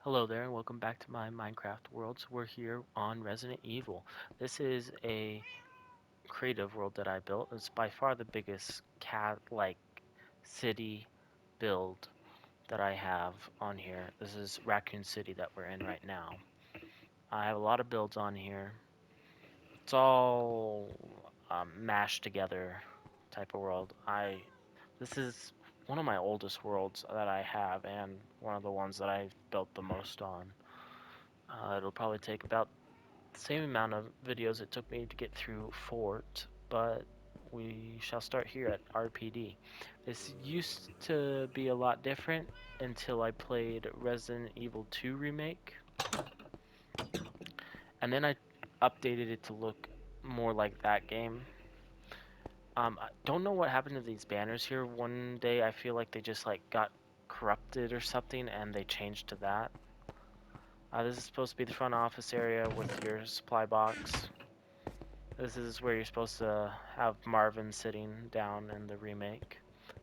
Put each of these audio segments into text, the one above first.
Hello there, and welcome back to my Minecraft worlds. We're here on Resident Evil. This is a creative world that I built. It's by far the biggest cat-like city build that I have on here. This is Raccoon City that we're in right now. I have a lot of builds on here. It's all mashed together type of world. This is one of my oldest worlds that I have, and one of the ones that I've built the most on. It'll probably take about the same amount of videos it took me to get through Fort, but we shall start here at RPD. This used to be a lot different until I played Resident Evil 2 Remake, and then I updated it to look more like that game. I don't know what happened to these banners here. One day I feel like they just like got corrupted or something and they changed to that. This is supposed to be the front office area with your supply box. This is where you're supposed to have Marvin sitting down in the remake.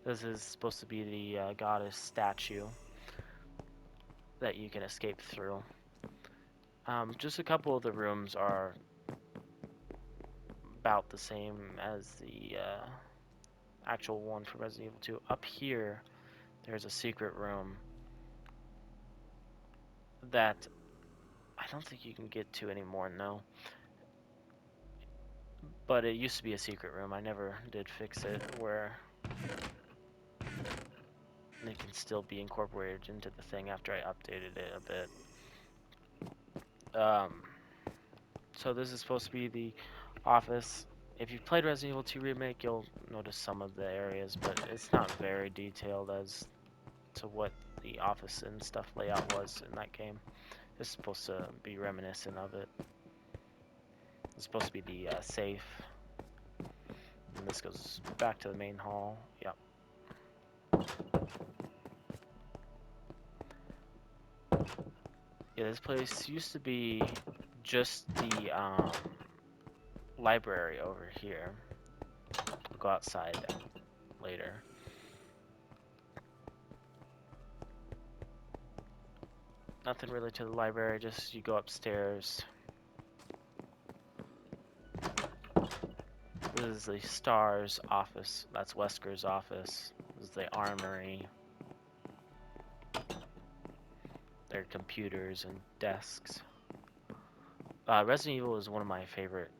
This is supposed to be the goddess statue that you can escape through. Just a couple of the rooms are about the same as the actual one for Resident Evil 2. Up here, there's a secret room that I don't think you can get to anymore, no. But it used to be a secret room. I never did fix it where they can still be incorporated into the thing after I updated it a bit. Um, so this is supposed to be the office. If you've played Resident Evil 2 Remake, you'll notice some of the areas, but it's not very detailed as to what the office and stuff layout was in that game. It's supposed to be reminiscent of it. It's supposed to be the safe. And this goes back to the main hall. Yep. Yeah, this place used to be just the library over here. I'll go outside later. Nothing really to the library, just you go upstairs. This is the STARS office. That's Wesker's office. This is the armory. Their computers and desks. Resident Evil is one of my favorite.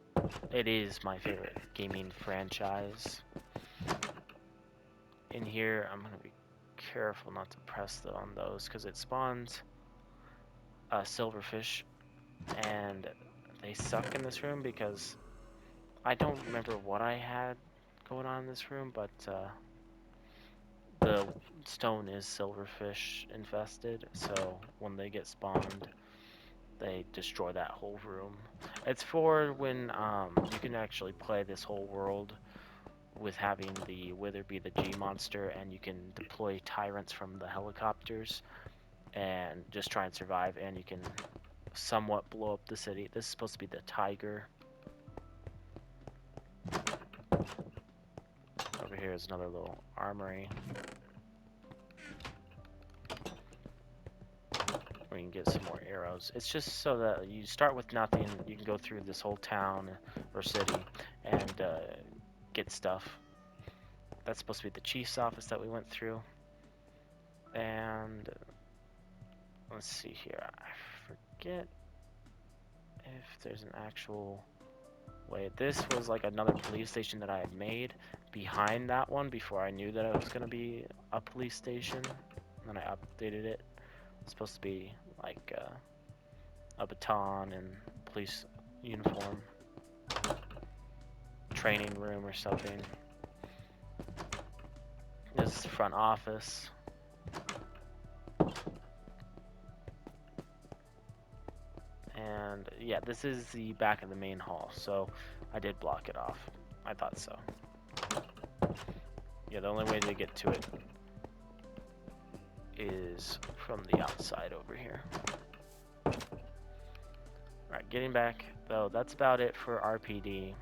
It is my favorite gaming franchise. In here, I'm gonna be careful not to press on those because it spawns silverfish, and they suck in this room because I don't remember what I had going on in this room, but the stone is silverfish infested, so when they get spawned, they destroy that whole room. It's for when you can actually play this whole world with having the Wither be the G monster, and you can deploy tyrants from the helicopters and just try and survive, and you can somewhat blow up the city. This is supposed to be the tiger. Over here is another little armory where you can get some more arrows. It's just so that you start with nothing, you can go through this whole town or city and get stuff. That's supposed to be the chief's office that we went through. And let's see here, I forget if there's an actual way. This was like another police station that I had made behind that one before I knew that it was going to be a police station. And then I updated it. It's supposed to be like a baton and police uniform. Training room or something. This is the front office. And yeah, this is the back of the main hall, so I did block it off. I thought so. Yeah, the only way to get to it is from the outside over here. Alright, getting back, though, that's about it for RPD.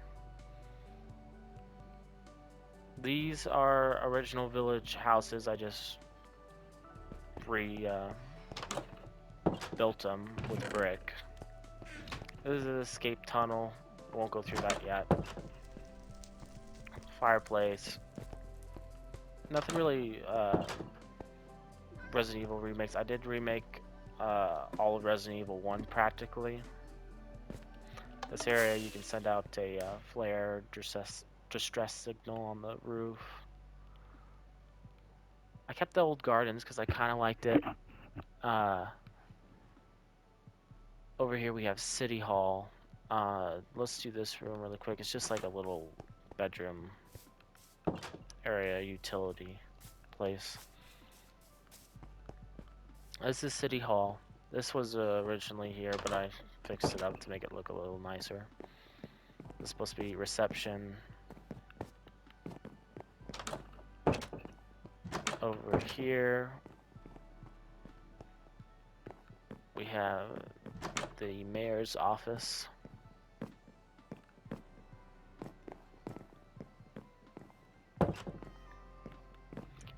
These are original village houses. I just built them with brick. This is an escape tunnel. Won't go through that yet. Fireplace. Nothing really Resident Evil remakes. I did remake all of Resident Evil 1 practically. This area you can send out a flare distress signal on the roof. I kept the old gardens because I kind of liked it. Over here we have City Hall. Let's do this room really quick. It's just like a little bedroom area utility place. This is City Hall. This was originally here, but I fixed it up to make it look a little nicer. This is supposed to be reception. Over here we have the mayor's office.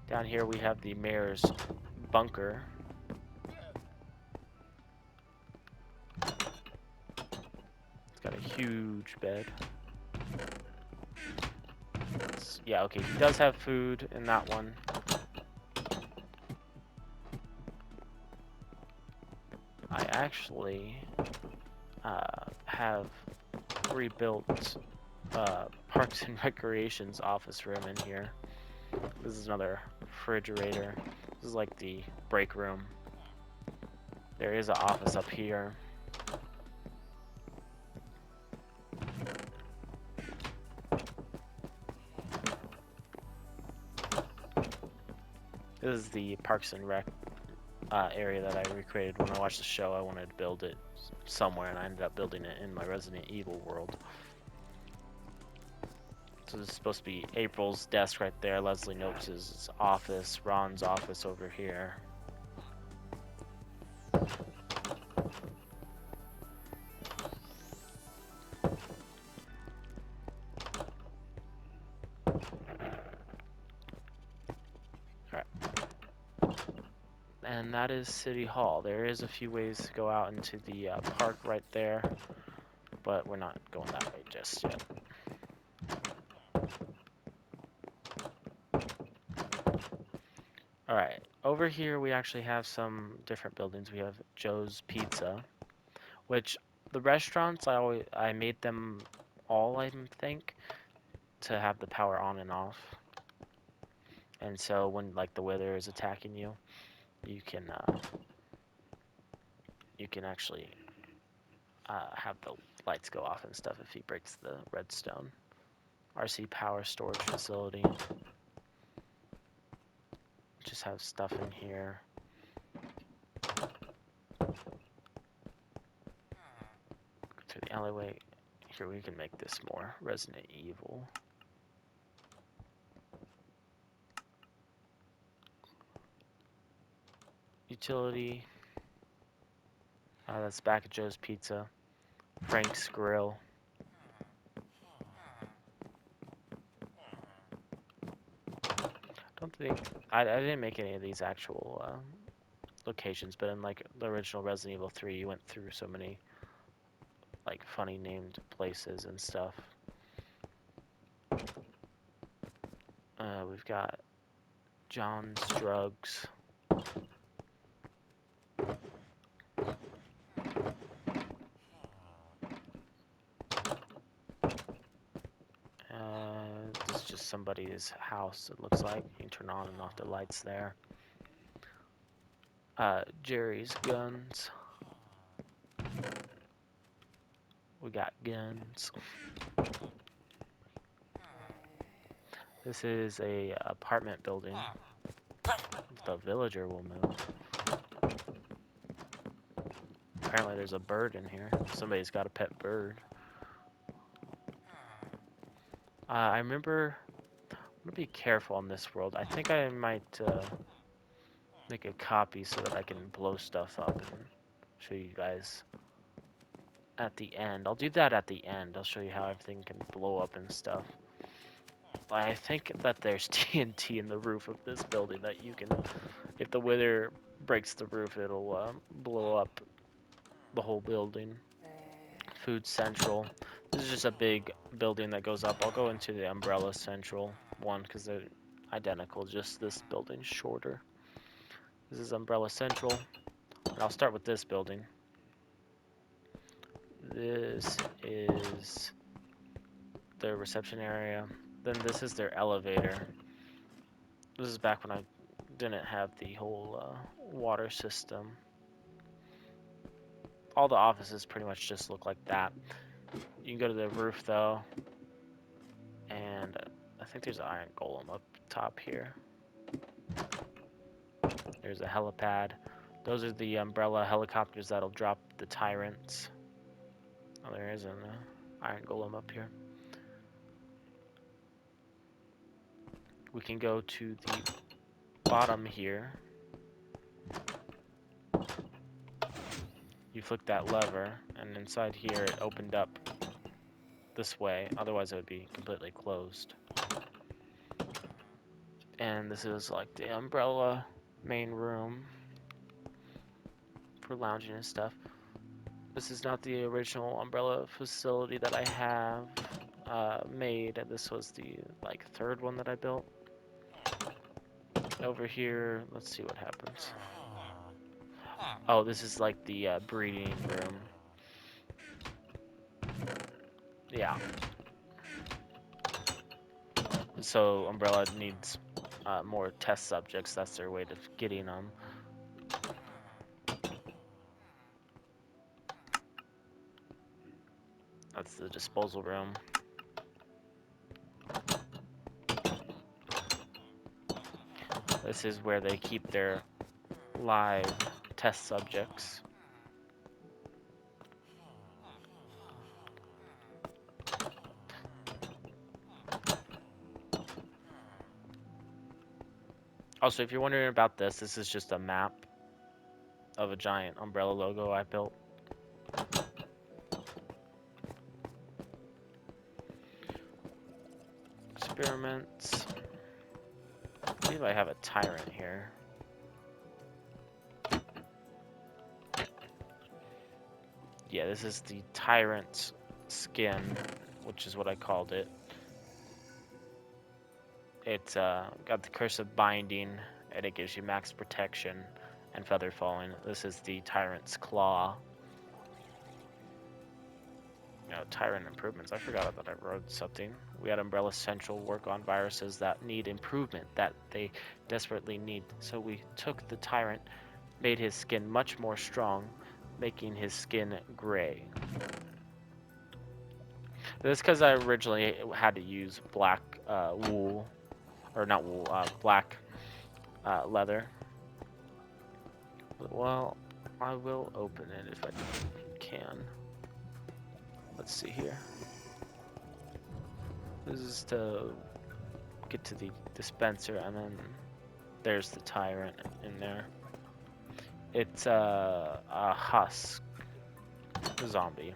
Down here we have the mayor's bunker. It's got a huge bed. Yeah, okay, he does have food in that one. I actually have rebuilt Parks and Recreation's office room in here. This is another refrigerator. This is like the break room. There is an office up here. This is the Parks and Rec area that I recreated when I watched the show. I wanted to build it somewhere, and I ended up building it in my Resident Evil world. So this is supposed to be April's desk right there, Leslie Notes' office, Ron's office over here. Alright. And that is City Hall. There is a few ways to go out into the park right there, but we're not going that way just yet. Alright, over here we actually have some different buildings. We have Joe's Pizza, which the restaurants, I made them all, I think, to have the power on and off. And so when like the Wither is attacking you, you can actually have the lights go off and stuff if he breaks the redstone. RC power storage facility. Just have stuff in here. Go through the alleyway. Here we can make this more Resident Evil. Utility. That's back at Joe's Pizza. Frank's Grill. Don't think I didn't make any of these actual locations, but in like the original Resident Evil 3, you went through so many like funny named places and stuff. We've got John's Drugs. This is just somebody's house, it looks like. You can turn on and off the lights there. Jerry's Guns. We got guns. This is a apartment building. The villager will move. Apparently there's a bird in here. Somebody's got a pet bird. I remember, I'm gonna be careful on this world. I think I might make a copy so that I can blow stuff up and show you guys at the end. I'll do that at the end. I'll show you how everything can blow up and stuff. But I think that there's TNT in the roof of this building that you can, if the Wither breaks the roof, it'll blow up the whole building. Food Central. This is just a big building that goes up. I'll go into the Umbrella Central one because they're identical, just this building's shorter. This is Umbrella Central, and I'll start with this building. This is their reception area. Then this is their elevator. This is back when I didn't have the whole water system. All the offices pretty much just look like that. You can go to the roof though, and I think there's an iron golem up top here. There's a helipad. Those are the Umbrella helicopters that'll drop the tyrants. Oh, there is an iron golem up here. We can go to the bottom here. You flick that lever, and inside here it opened up this way. Otherwise, it would be completely closed. And this is like the Umbrella main room for lounging and stuff. This is not the original Umbrella facility that I have made. This was the like third one that I built. Over here, let's see what happens. Oh, this is like the breeding room. Yeah. So Umbrella needs more test subjects. That's their way of getting them. That's the disposal room. This is where they keep their live test subjects. Also, if you're wondering about this, this is just a map of a giant Umbrella logo I built. Experiments. I believe I have a tyrant here. Yeah, this is the tyrant's skin, which is what I called it. It's got the curse of binding, and it gives you max protection and feather falling. This is the tyrant's claw. You know, tyrant improvements. I forgot that I wrote something. We had Umbrella Central work on viruses that need improvement, that they desperately need. So we took the tyrant, made his skin much more strong, making his skin gray. This because I originally had to use black wool, or not wool, black leather. Well, I will open it if I can. Let's see here. This is to get to the dispenser, and then there's the tyrant in there. It's a husk zombie.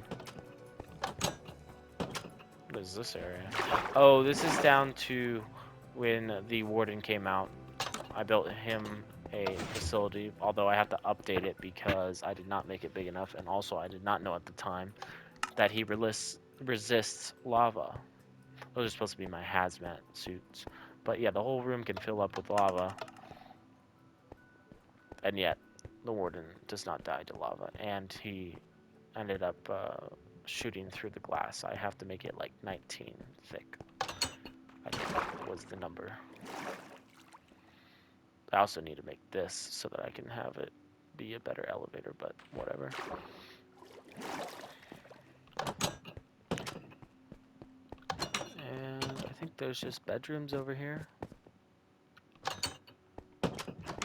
What is this area? Oh, this is down to when the warden came out. I built him a facility, although I have to update it because I did not make it big enough, and also I did not know at the time that he resists lava. Those are supposed to be my hazmat suits. But yeah, the whole room can fill up with lava. And yet, the warden does not die to lava. And he ended up shooting through the glass. I have to make it like 19 thick. I think was the number. I also need to make this so that I can have it be a better elevator, but whatever. And I think there's just bedrooms over here.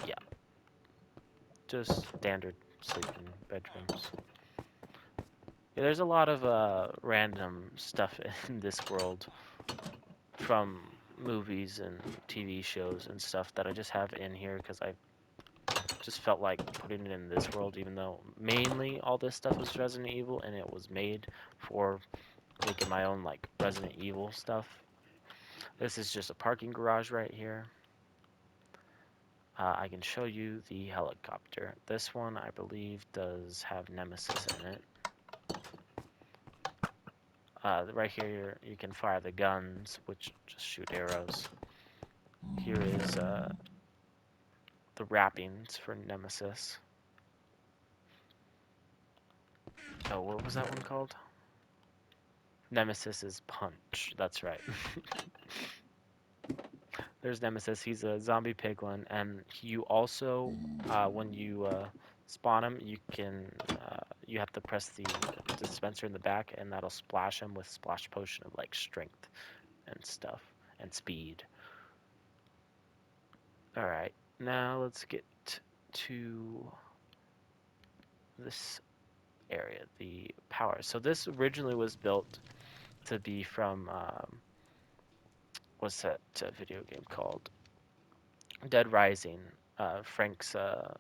Yeah. Just standard sleeping bedrooms. Yeah, there's a lot of random stuff in this world from movies and TV shows and stuff that I just have in here because I just felt like putting it in this world, even though mainly all this stuff was Resident Evil and it was made for making my own like Resident Evil stuff. This is just a parking garage right here. I can show you the helicopter. This one, I believe, does have Nemesis in it. Right here, you can fire the guns, which just shoot arrows. Here is the wrappings for Nemesis. Oh, what was that one called? Nemesis is Punch. That's right. There's Nemesis. He's a zombie piglin, and you also, when you spawn him, you have to press the dispenser in the back, and that'll splash him with splash potion of like strength and stuff and speed. All right, now let's get to this area, the power. So this originally was built to be from what's that video game called? Dead Rising. Frank's uh,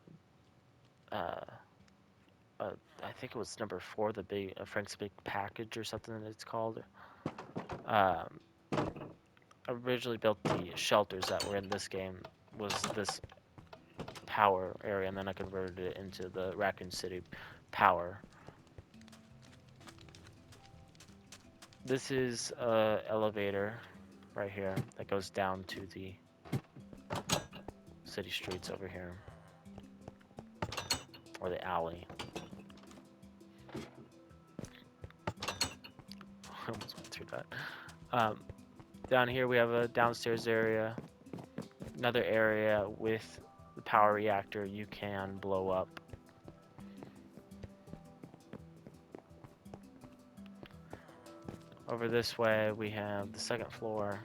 I think it was number 4, the big Frank's Big Package or something that it's called. Um, Originally built the shelters that were in this game was this power area, and then I converted it into the Raccoon City power. This is a elevator right here that goes down to the city streets over here, or the alley. I almost went through that. Down here we have a downstairs area, another area with the power reactor you can blow up. Over this way we have the second floor.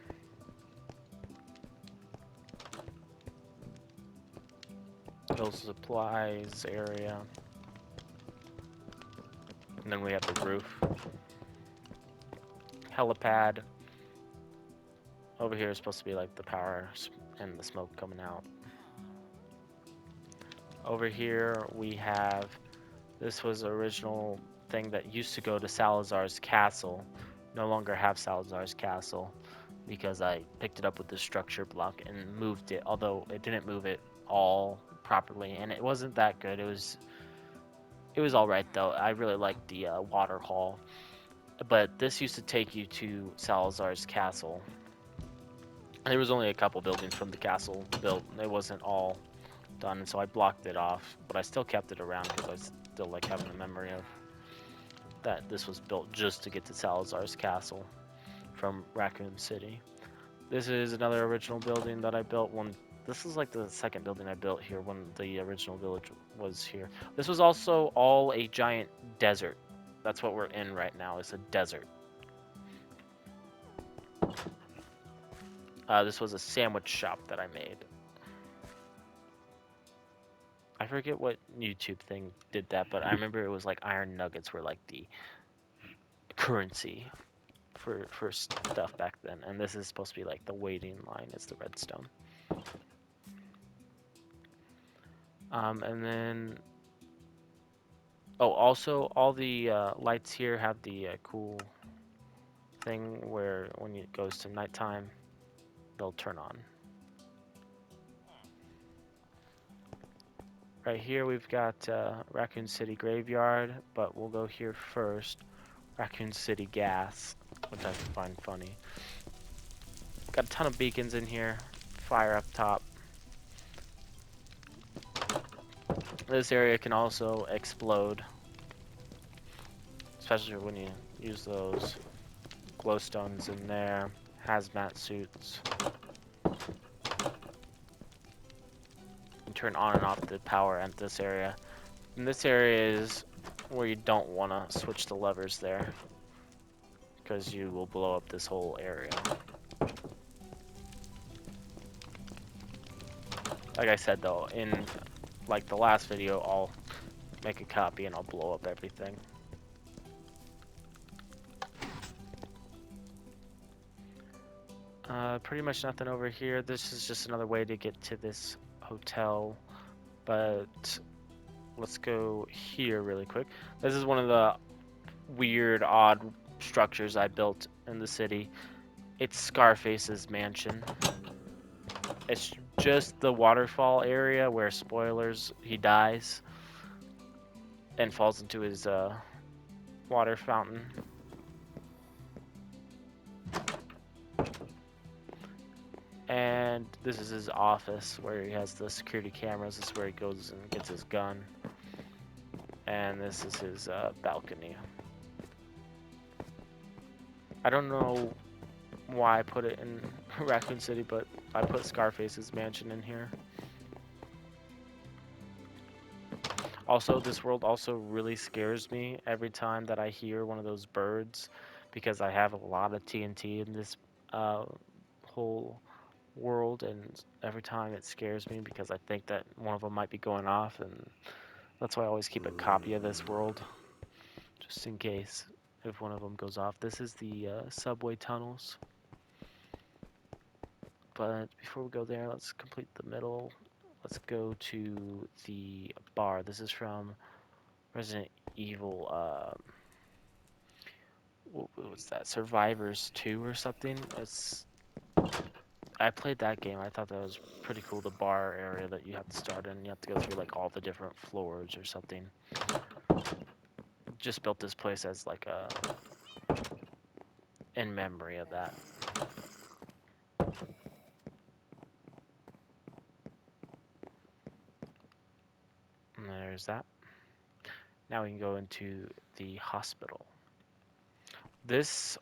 Those supplies area. And then we have the roof. Helipad. Over here is supposed to be like the power and the smoke coming out. Over here we have, this was the original thing that used to go to Salazar's castle. No longer have Salazar's castle because I picked it up with the structure block and moved it, although it didn't move it all properly, and it wasn't that good. It was all right though. I really liked the water hall, but this used to take you to Salazar's castle. And there was only a couple buildings from the castle built. It wasn't all done, so I blocked it off, but I still kept it around because I still like having the memory of that this was built just to get to Salazar's castle from Raccoon City. This is another original building that I built when this is like the second building I built here when the original village was here. This was also all a giant desert. That's what we're in right now, is a desert. This was a sandwich shop that I made. I forget what YouTube thing did that, but I remember it was like iron nuggets were like the currency for stuff back then. And this is supposed to be like the waiting line, is the redstone. And then, oh, also all the lights here have the cool thing where when it goes to nighttime, they'll turn on. Right here we've got Raccoon City Graveyard, but we'll go here first. Raccoon City Gas, which I find funny. Got a ton of beacons in here. Fire up top. This area can also explode, especially when you use those glowstones in there. Hazmat suits. Turn on and off the power at this area. And this area is where you don't want to switch the levers there, because you will blow up this whole area. Like I said though, in like the last video, I'll make a copy and I'll blow up everything. Pretty much nothing over here. This is just another way to get to this hotel, but let's go here really quick. This is one of the weird, odd structures I built in the city. It's Scarface's mansion. It's just the waterfall area where, spoilers, he dies and falls into his water fountain. And this is his office where he has the security cameras. This is where he goes and gets his gun. And this is his balcony. I don't know why I put it in Raccoon City, but I put Scarface's mansion in here. Also, this world also really scares me every time that I hear one of those birds, because I have a lot of TNT in this uh, whole world, and every time it scares me because I think that one of them might be going off, and that's why I always keep a copy of this world, just in case if one of them goes off. This is the subway tunnels. But before we go there, let's complete the middle. Let's go to the bar. This is from Resident Evil, what was that? Survivors 2 or something? I played that game. I thought that was pretty cool. The bar area that you have to start in. You have to go through like all the different floors or something. Just built this place as like a in memory of that. And there's that. Now we can go into the hospital. This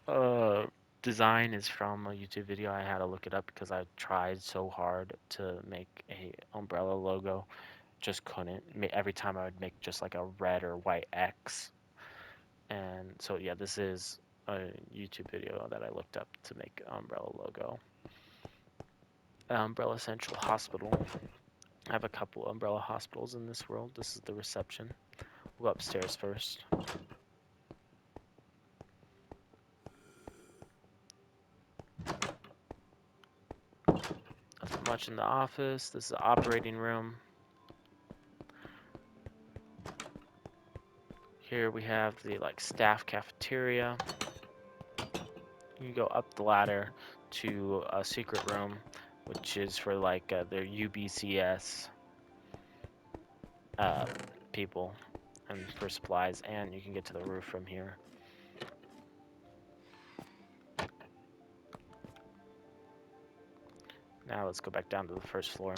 design is from a YouTube video. I had to look it up because I tried so hard to make a umbrella logo, just couldn't. Every time I would make just like a red or white X. And so yeah, this is a YouTube video that I looked up to make umbrella logo. Umbrella Central Hospital. I have a couple umbrella hospitals in this world. This is the reception. We'll go upstairs first. Nothing much in the office. This is the operating room. Here we have the like staff cafeteria. You go up the ladder to a secret room, which is for like their UBCS people and for supplies, and you can get to the roof from here. Now let's go back down to the first floor.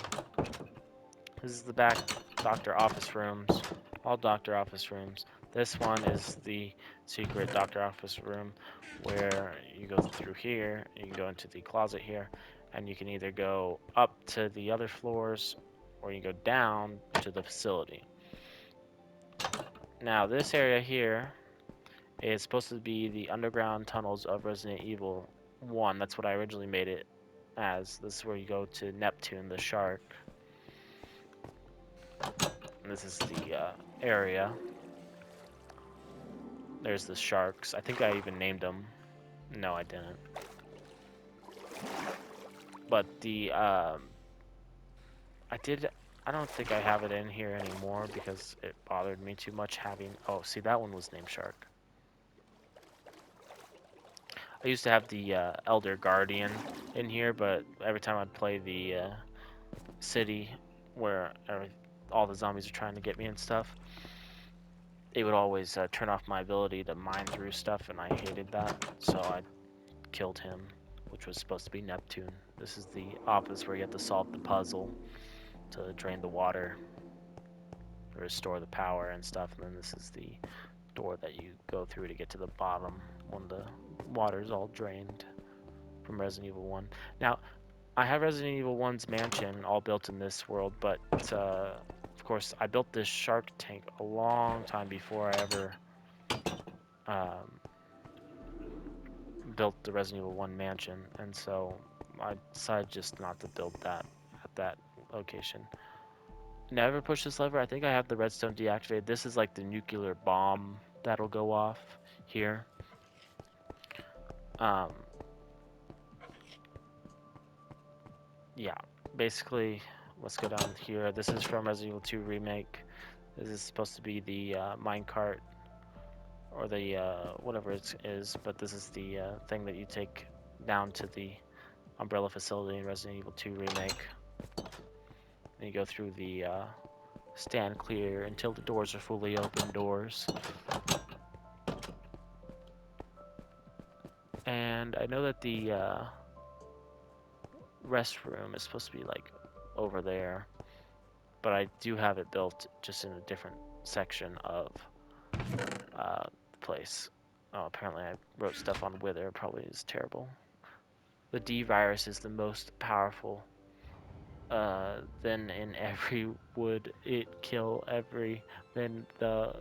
This is the back doctor office rooms, all doctor office rooms. This one is the secret doctor office room where you go through here, you can go into the closet here, and you can either go up to the other floors or you go down to the facility. Now this area here is supposed to be the underground tunnels of Resident Evil 1. That's what I originally made it as. This is where you go to Neptune, the shark. And this is the area. There's the sharks. I think I even named them. No, I didn't. But the, I don't think I have it in here anymore because it bothered me too much having, oh, see, that one was named Shark. I used to have the Elder Guardian in here, but every time I'd play the city where all the zombies are trying to get me and stuff, it would always turn off my ability to mine through stuff, and I hated that, so I killed him, which was supposed to be Neptune. This is the office where you have to solve the puzzle to drain the water, restore the power and stuff, and then this is the door that you go through to get to the bottom when the water's all drained from Resident Evil 1. Now, I have Resident Evil 1's mansion all built in this world, but of course I built this shark tank a long time before I ever built the Resident Evil 1 mansion, and so I decided just not to build that at that location. Never push this lever. I think I have the redstone deactivated. This is like the nuclear bomb that'll go off here. Yeah, basically, let's go down here. This is from Resident Evil 2 Remake. This is supposed to be the minecart or the whatever it is, but this is the thing that you take down to the Umbrella facility in Resident Evil 2 Remake. And you go through the stand clear until the doors are fully open doors. And I know that the restroom is supposed to be like over there, but I do have it built just in a different section of the place. Oh, apparently I wrote stuff on Wither, probably is terrible. The D virus is the most powerful. Then in every would it kill every. Then the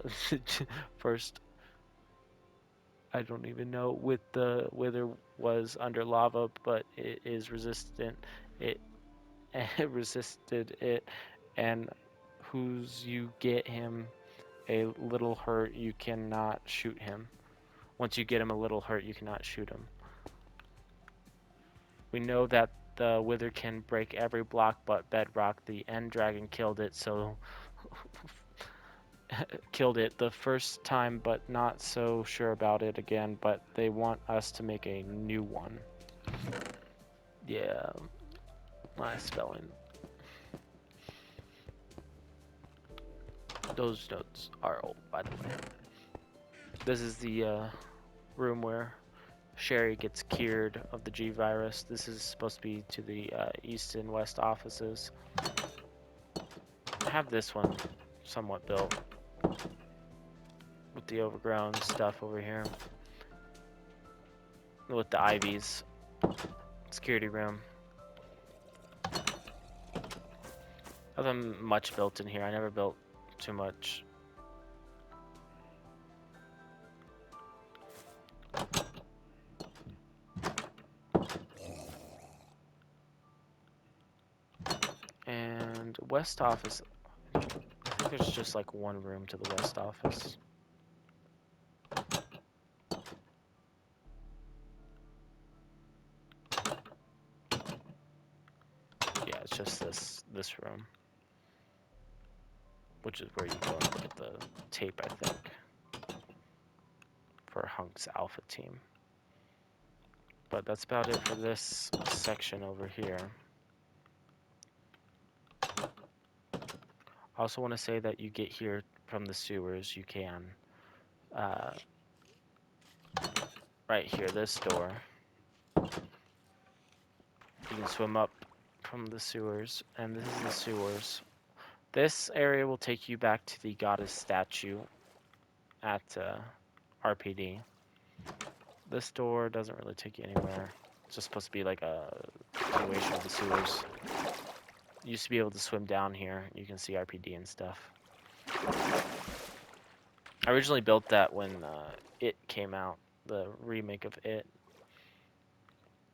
first, I don't even know, with the Wither was under lava, but it is resistant. It resisted it, and whose you get him a little hurt, you cannot shoot him. Once you get him a little hurt, you cannot shoot him. We know that the Wither can break every block but bedrock. The End Dragon killed it, so killed it the first time, but not so sure about it again. But they want us to make a new one. Yeah, my spelling. Those notes are old, by the way. This is the room where Sherry gets cured of the G virus. This is supposed to be to the east and west offices. I have this one somewhat built with the overgrown stuff over here. With the ivies. Security room. Nothing much built in here. I never built too much. And west office. I think there's just like one room to the west office. Yeah, it's just this room. Which is where you go and look at the tape, I think. For Hunk's Alpha team. But that's about it for this section over here. I also want to say that you get here from the sewers, you can. Right here, this door. You can swim up from the sewers, and this is the sewers. This area will take you back to the goddess statue at RPD. This door doesn't really take you anywhere. It's just supposed to be like a continuation of the sewers. You used to be able to swim down here. You can see RPD and stuff. I originally built that when It came out, the remake of It.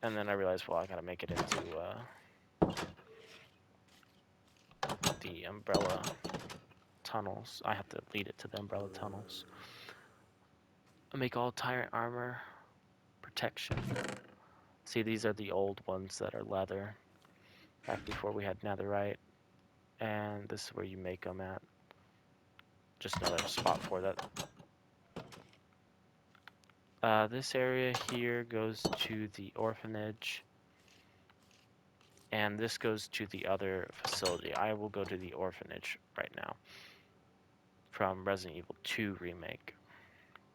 And then I realized, well, I gotta make it into the umbrella tunnels. I have to lead it to the umbrella tunnels. I make all tyrant armor protection. See, these are the old ones that are leather. Back before we had netherite. And this is where you make them at. Just another spot for that. This area here goes to the orphanage. And this goes to the other facility. I will go to the orphanage right now. From Resident Evil 2 Remake.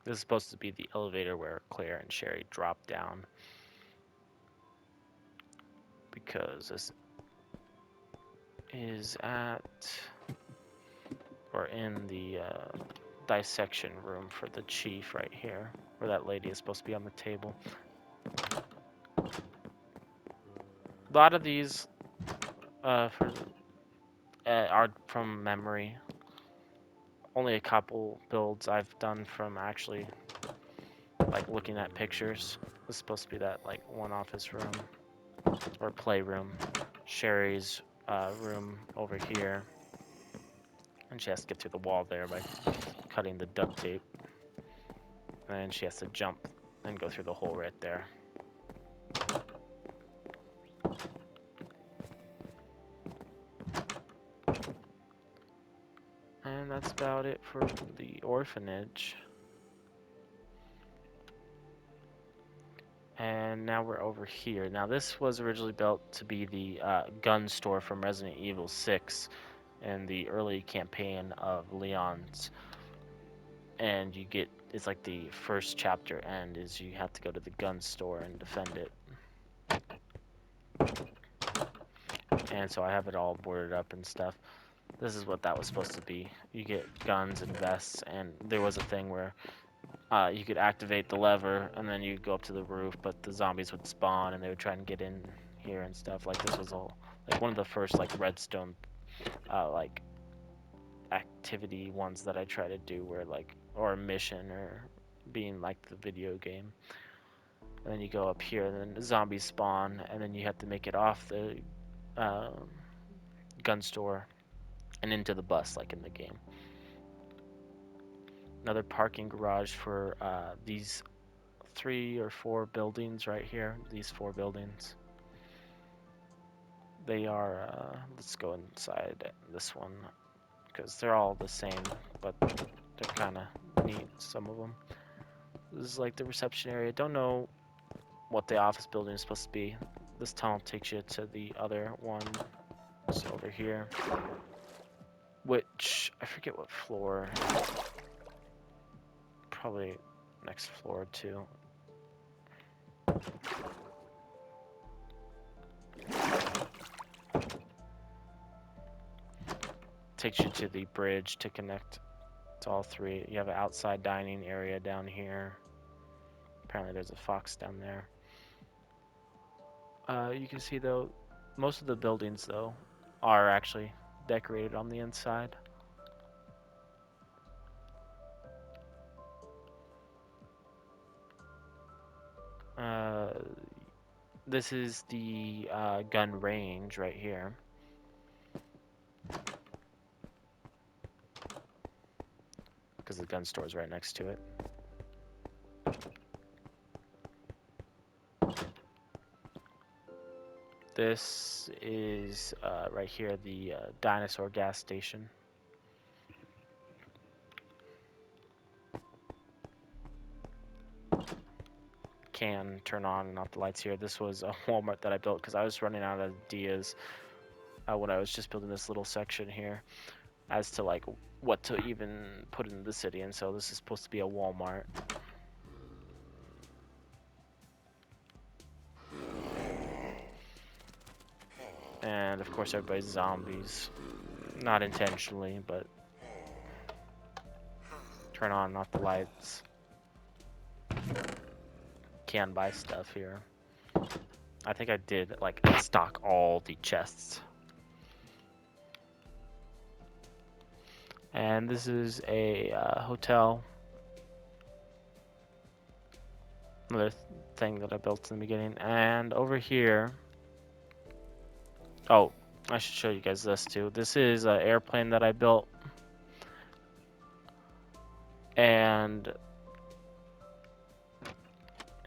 This is supposed to be the elevator where Claire and Sherry drop down. Because this is at, or in the dissection room for the chief right here. Where that lady is supposed to be on the table. A lot of these are from memory. Only a couple builds I've done from actually like looking at pictures. This is supposed to be that like one office room or playroom. Sherry's room over here. And she has to get through the wall there by cutting the duct tape. And then she has to jump and go through the hole right there. And that's about it for the orphanage. And now we're over here. Now this was originally built to be the gun store from Resident Evil 6 and the early campaign of Leon's. And you get, it's like the first chapter end is you have to go to the gun store and defend it. And so I have it all boarded up and stuff. This is what that was supposed to be. You get guns and vests, and there was a thing where you could activate the lever and then you'd go up to the roof, but the zombies would spawn and they would try and get in here and stuff. Like this was all like one of the first like redstone like activity ones that I try to do, where like, or a mission or being like the video game. And then you go up here and then the zombies spawn and then you have to make it off the uh, gun store and into the bus like in the game. Another parking garage for these 3 or 4 buildings right here. These 4 buildings. They are, let's go inside this one because they're all the same, but they're kind of neat, some of them. This is like the reception area. Don't know what the office building is supposed to be. This tunnel takes you to the other one. It's over here. Which, I forget what floor. Probably next floor too. Takes you to the bridge to connect to all 3. You have an outside dining area down here. Apparently there's a fox down there. You can see though, most of the buildings though are actually decorated on the inside. Uh, this is the gun range right here. Because the gun store is right next to it. This is right here, the dinosaur gas station. Can turn on and off the lights here. This was a Walmart that I built because I was running out of ideas when I was just building this little section here as to like what to even put in the city, and so this is supposed to be a Walmart. And of course everybody's zombies. Not intentionally, but turn on and off the lights. Can buy stuff here. I think I did like stock all the chests. And this is a hotel. Another thing that I built in the beginning. And over here, oh, I should show you guys this too. This is an airplane that I built. And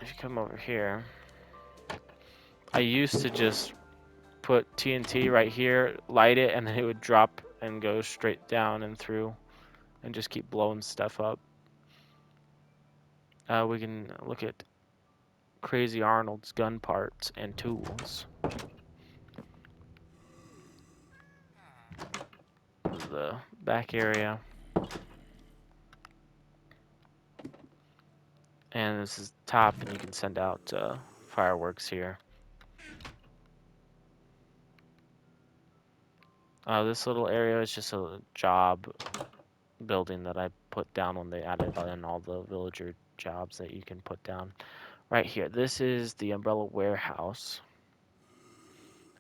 if you come over here, I used to just put TNT right here, light it, and then it would drop and go straight down and through and just keep blowing stuff up. We can look at Crazy Arnold's gun parts and tools. The back area. And this is top, and you can send out fireworks here. This little area is just a job building that I put down when they added in all the villager jobs that you can put down. Right here, this is the Umbrella Warehouse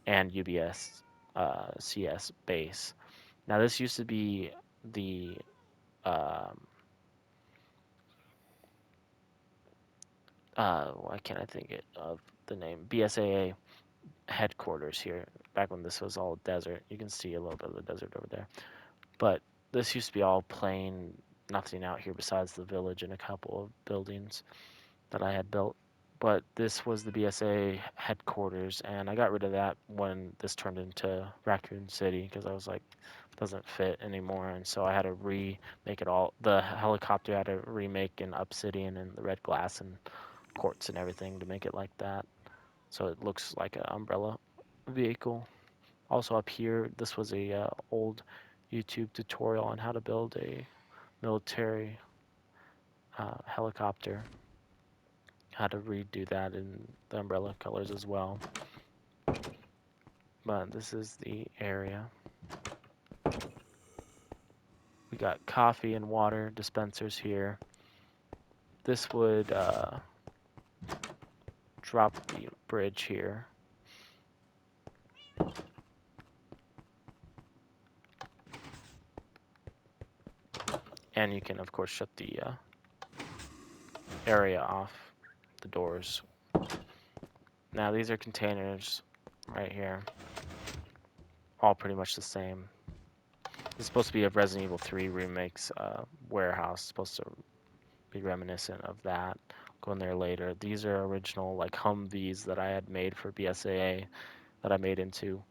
and UBS CS base. Now this used to be the why can't I think of the name? BSAA headquarters here, back when this was all desert. You can see a little bit of the desert over there. But this used to be all plain, nothing out here besides the village and a couple of buildings that I had built. But this was the BSA headquarters, and I got rid of that when this turned into Raccoon City because I was like, it doesn't fit anymore, and so I had to remake it all. The helicopter had to remake in Obsidian and the red glass and quartz and everything to make it like that. So it looks like an umbrella vehicle. Also up here, this was a old YouTube tutorial on how to build a military helicopter. How to redo that in the umbrella colors as well. But this is the area. We got coffee and water dispensers here. This would drop the bridge here. And you can, of course, shut the area off, the doors. Now these are containers right here. All pretty much the same. This is supposed to be a Resident Evil 3 remake's warehouse. It's supposed to be reminiscent of that. Go in there later. These are original like Humvees that I had made for BSAA that I made into,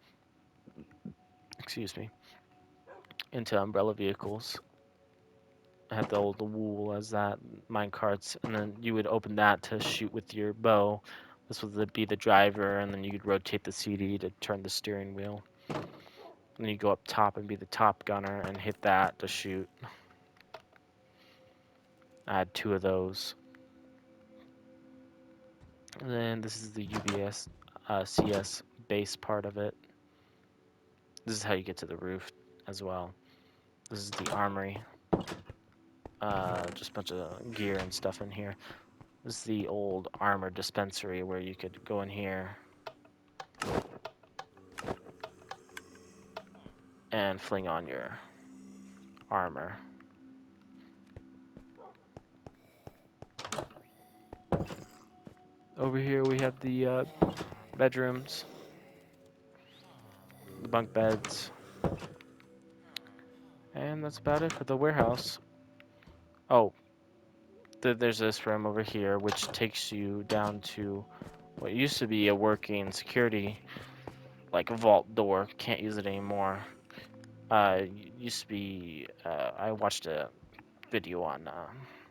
excuse me, into umbrella vehicles. I had the old wool as that mine carts, and then you would open that to shoot with your bow. This would be the driver, and then you could rotate the CD to turn the steering wheel. And you go up top and be the top gunner and hit that to shoot. I had 2 of those. And then this is the UBS CS base part of it. This is how you get to the roof as well. This is the armory. Just a bunch of gear and stuff in here. This is the old armor dispensary where you could go in here and fling on your armor. Over here we have the bedrooms, the bunk beds, and that's about it for the warehouse. Oh, there's this room over here which takes you down to what used to be a working security, like a vault door. Can't use it anymore. Used to be, I watched a video on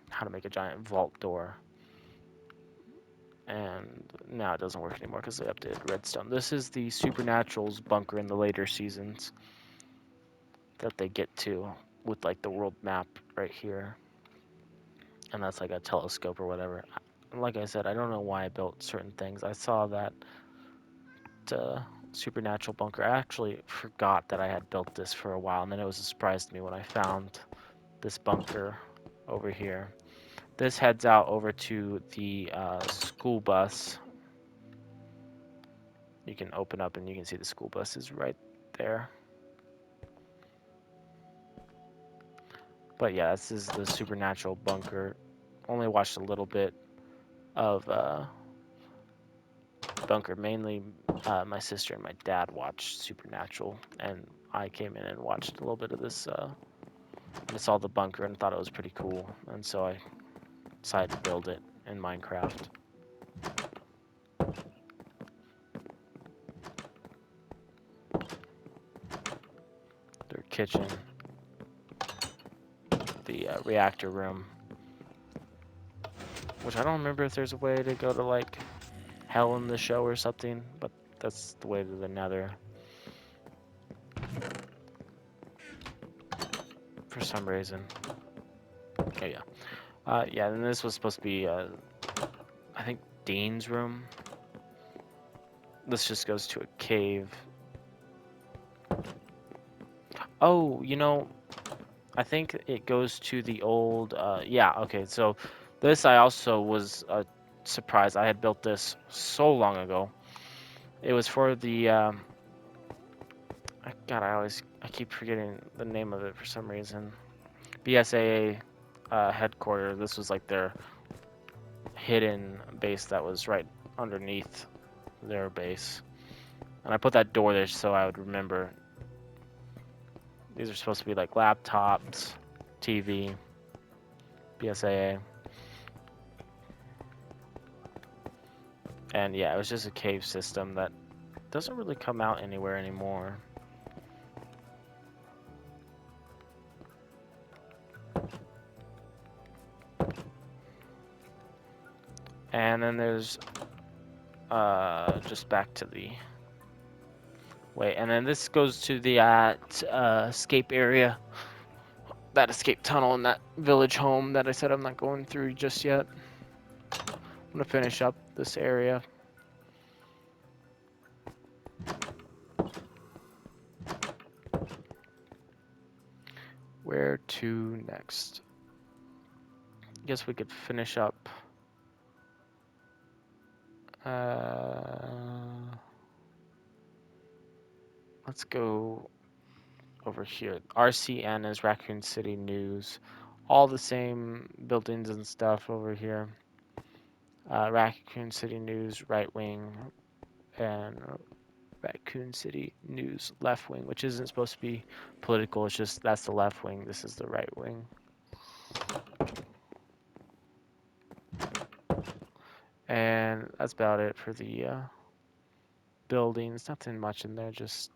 how to make a giant vault door, and now it doesn't work anymore because they updated Redstone. This is the Supernatural's bunker in the later seasons that they get to with like the world map right here, and that's like a telescope or whatever. Like I said, I don't know why I built certain things. I saw that Supernatural bunker. I actually forgot that I had built this for a while, and then it was a surprise to me when I found this bunker over here. This heads out over to the school bus. You can open up and you can see the school bus is right there. But yeah, this is the Supernatural bunker. Only watched a little bit of bunker. Mainly my sister and my dad watched Supernatural, and I came in and watched a little bit of this. I saw the bunker and thought it was pretty cool, and so I decided to build it in Minecraft. Their kitchen, the reactor room, which I don't remember if there's a way to go to like hell in the show or something, but that's the way to the nether. For some reason. Oh yeah. Yeah, and this was supposed to be, I think, Dean's room. This just goes to a cave. Oh, you know, I think it goes to the old, yeah, okay, so this I also was surprised. I had built this so long ago. It was for the, God, I keep forgetting the name of it for some reason. BSAA headquarters. This was like their hidden base that was right underneath their base. And I put that door there so I would remember. These are supposed to be like laptops, TV, BSAA. And yeah, it was just a cave system that doesn't really come out anywhere anymore. And then there's just back to the wait, and then this goes to the escape area, that escape tunnel in that village home that I said I'm not going through just yet. I'm gonna finish up this area. Where to next? Guess we could finish up. Let's go over here. RCN is Raccoon City News. All the same buildings and stuff over here. Raccoon City News, right wing, and Raccoon City News, left wing, which isn't supposed to be political. It's just that's the left wing. This is the right wing. And that's about it for the buildings. Nothing much in there, just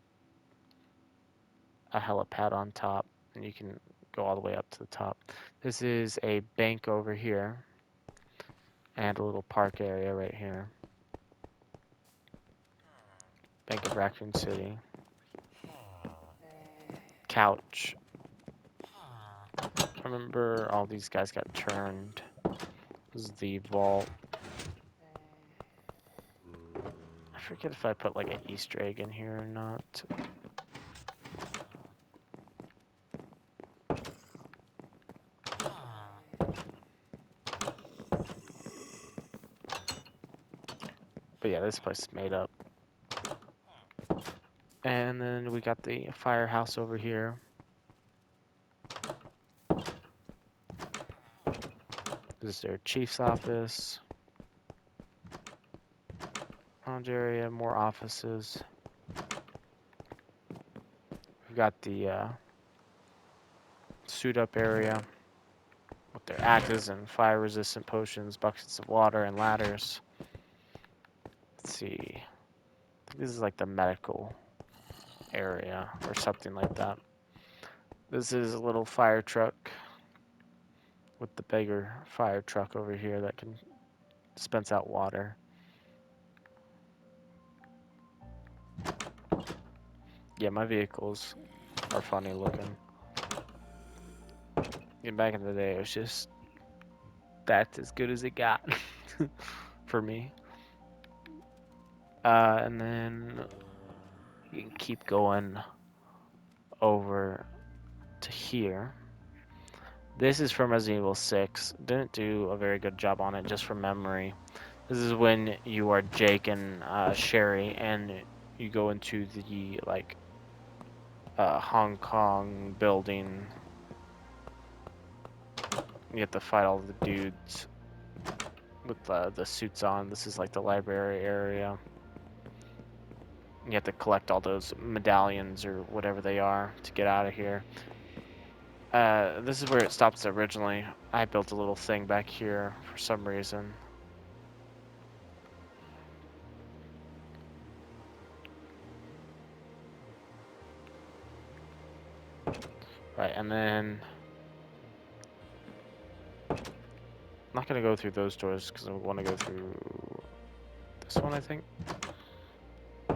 a helipad on top, and you can go all the way up to the top. This is a bank over here, and a little park area right here. Bank of Raccoon City. Couch. I remember all these guys got turned. This is the vault. I forget if I put like an Easter egg in here or not. But yeah, this place is made up. And then we got the firehouse over here. This is their chief's office. Lounge area, more offices. We've got the suit up area with their axes and fire resistant potions, buckets of water, and ladders. Let's see. I think this is like the medical area or something like that. This is a little fire truck with the bigger fire truck over here that can dispense out water. Yeah, my vehicles are funny looking. And back in the day, it was just that's as good as it got for me. And then you can keep going over to here. This is from Resident Evil 6. Didn't do a very good job on it, just from memory. This is when you are Jake and Sherry, and you go into the like Hong Kong building. You have to fight all the dudes with the suits on. This is like the library area. You have to collect all those medallions or whatever they are to get out of here. This is where it stops originally. I built a little thing back here for some reason. Right, and then I'm not gonna go through those doors because I want to go through this one, I think.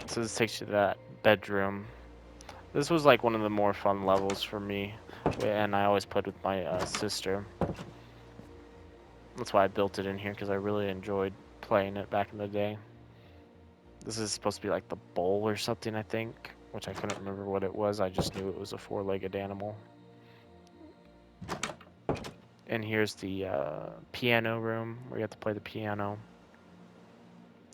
So this takes you to that bedroom. This was like one of the more fun levels for me, and I always played with my sister. That's why I built it in here, because I really enjoyed playing it back in the day. This is supposed to be like the bowl or something, I think, which I couldn't remember what it was. I just knew it was a four-legged animal. And here's the piano room where you have to play the piano.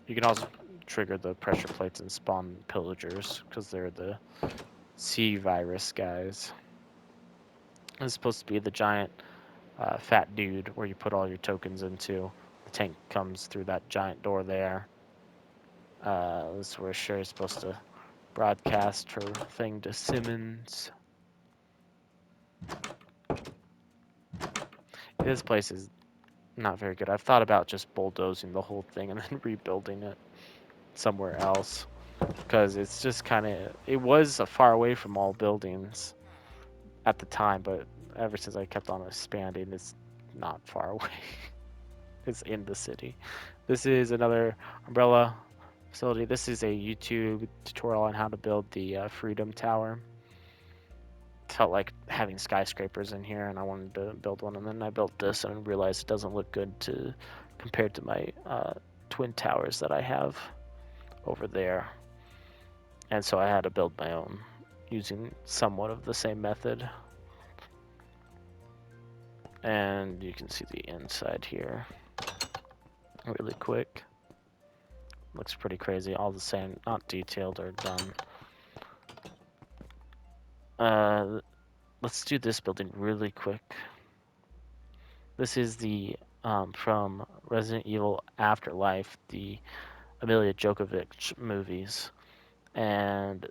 You can also trigger the pressure plates and spawn pillagers because they're the C virus guys. This is supposed to be the giant fat dude where you put all your tokens into. The tank comes through that giant door there. This is where Sherry's supposed to broadcast her thing to Simmons. This place is not very good. I've thought about just bulldozing the whole thing and then rebuilding it somewhere else, because it's just kind of, it was far away from all buildings at the time, but ever since I kept on expanding, it's not far away. is in the city. This is another umbrella facility. This is a YouTube tutorial on how to build the Freedom Tower. Felt like having skyscrapers in here, and I wanted to build one, and then I built this and realized it doesn't look good compared to my twin towers that I have over there. And so I had to build my own using somewhat of the same method. And you can see the inside here really quick. Looks pretty crazy, all the same, not detailed or done. Let's do this building really quick. This is the from Resident Evil Afterlife, the Emilia Djokovic movies, and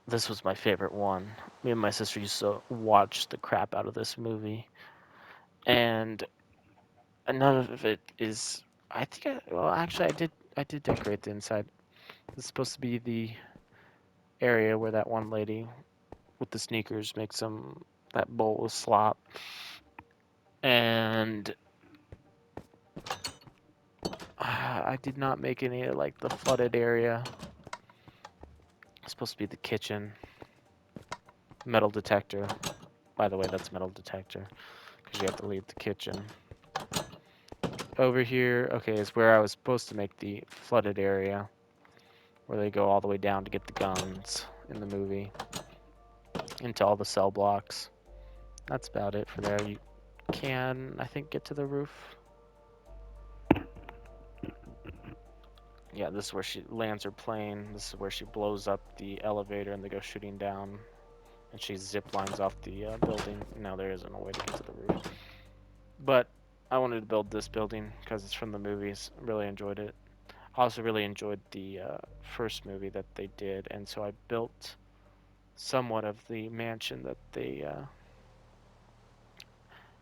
this was my favorite one. Me and my sister used to watch the crap out of this movie, and none of it is. I think. Well, actually, I did decorate the inside. It's supposed to be the area where that one lady with the sneakers makes that bowl of slop, and I did not make any like the flooded area. It's supposed to be the kitchen. Metal detector. By the way, that's metal detector because you have to leave the kitchen. Over here, okay, is where I was supposed to make the flooded area, where they go all the way down to get the guns in the movie, into all the cell blocks. That's about it for there. You can, I think, get to the roof. Yeah, this is where she lands her plane. This is where she blows up the elevator and they go shooting down. And she zip lines off the building. Now there isn't a way to get to the roof. But I wanted to build this building because it's from the movies. Really enjoyed it. I also really enjoyed the first movie that they did, and so I built somewhat of the mansion that they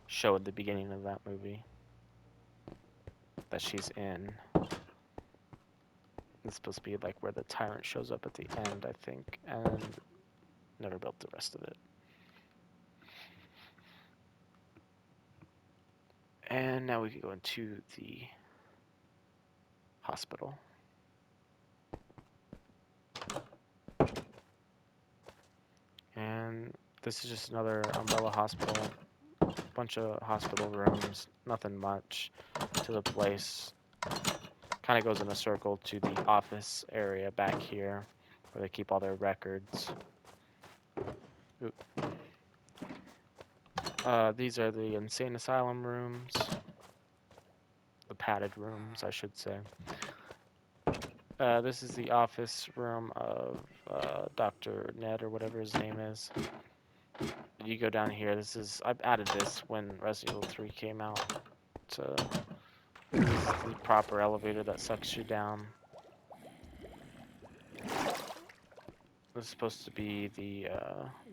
show at the beginning of that movie that she's in. It's supposed to be like where the tyrant shows up at the end, I think, and never built the rest of it. And now we can go into the hospital. And this is just another umbrella hospital. Bunch of hospital rooms, nothing much to the place. Kind of goes in a circle to the office area back here where they keep all their records. These are the insane asylum rooms. The padded rooms, I should say. This is the office room of Dr. Ned or whatever his name is. You go down here. I've added this when Resident Evil 3 came out. This is the proper elevator that sucks you down. This is supposed to be the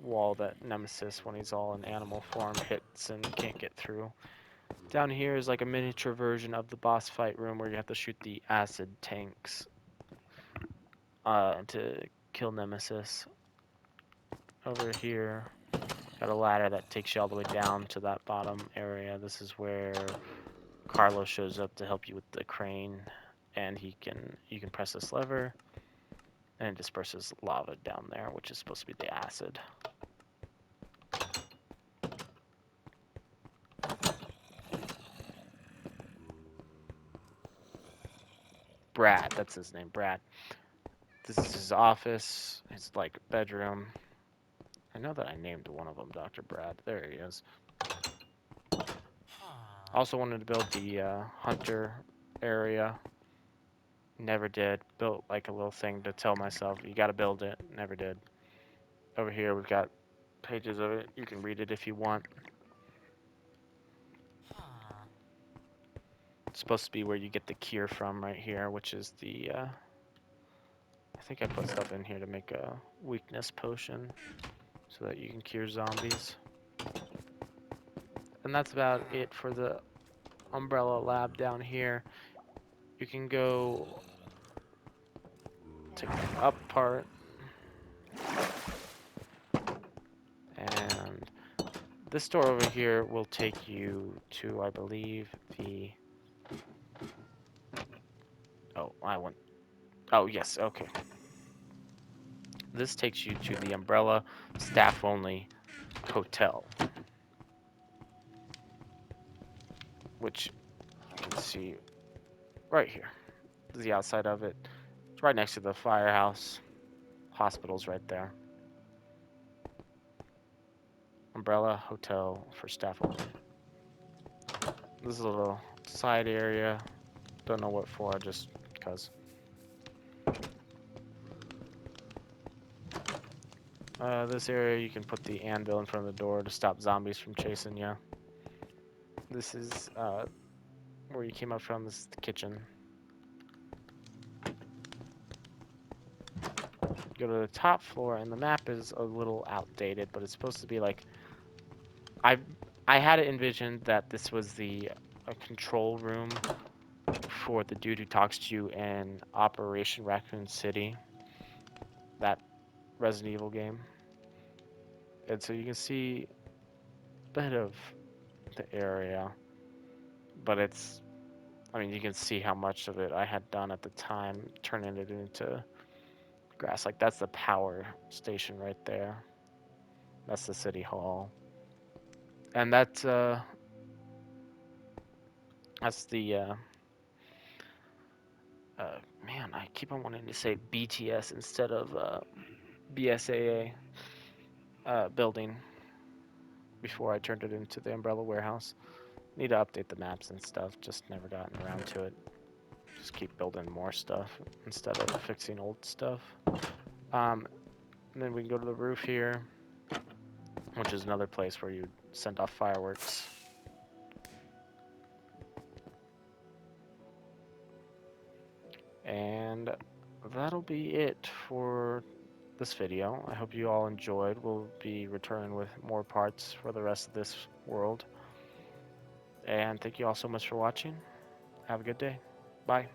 wall that Nemesis, when he's all in animal form, hits and can't get through. Down here is like a miniature version of the boss fight room where you have to shoot the acid tanks to kill Nemesis. Over here, got a ladder that takes you all the way down to that bottom area. This is where Carlos shows up to help you with the crane, and you can press this lever, and it disperses lava down there, which is supposed to be the acid. Brad, that's his name, Brad. This is his office, his like bedroom. I know that I named one of them Dr. Brad. There he is. Also wanted to build the hunter area. Never did. Built like a little thing to tell myself, you gotta build it. Never did. Over here we've got pages of it. You can read it if you want. It's supposed to be where you get the cure from right here, which is the I think I put stuff in here to make a weakness potion so that you can cure zombies. And that's about it for the Umbrella Lab down here. You can go to the up part, and this door over here will take you to, I believe, the Oh, I want. Oh, yes, okay. This takes you to the Umbrella Staff Only Hotel, which you can see right here. This is the outside of it. It's right next to the firehouse. Hospital's right there. Umbrella Hotel for staff only. This is a little side area. Don't know what for, just because. This area, you can put the anvil in front of the door to stop zombies from chasing you. This is where you came up from. This is the kitchen. Go to the top floor, and the map is a little outdated, but it's supposed to be like I I had it envisioned that this was the a control room for the dude who talks to you in Operation Raccoon City, that Resident Evil game. And so you can see a bit of the area, but I mean, you can see how much of it I had done at the time, turning it into grass. Like, that's the power station right there. That's the city hall. And that's the, man, I keep on wanting to say BTS instead of BSAA building before I turned it into the Umbrella Warehouse. Need to update the maps and stuff, just never gotten around to it. Just keep building more stuff instead of fixing old stuff. And then we can go to the roof here, which is another place where you send off fireworks. And that'll be it for this video. I hope you all enjoyed. We'll be returning with more parts for the rest of this world. And thank you all so much for watching. Have a good day. Bye.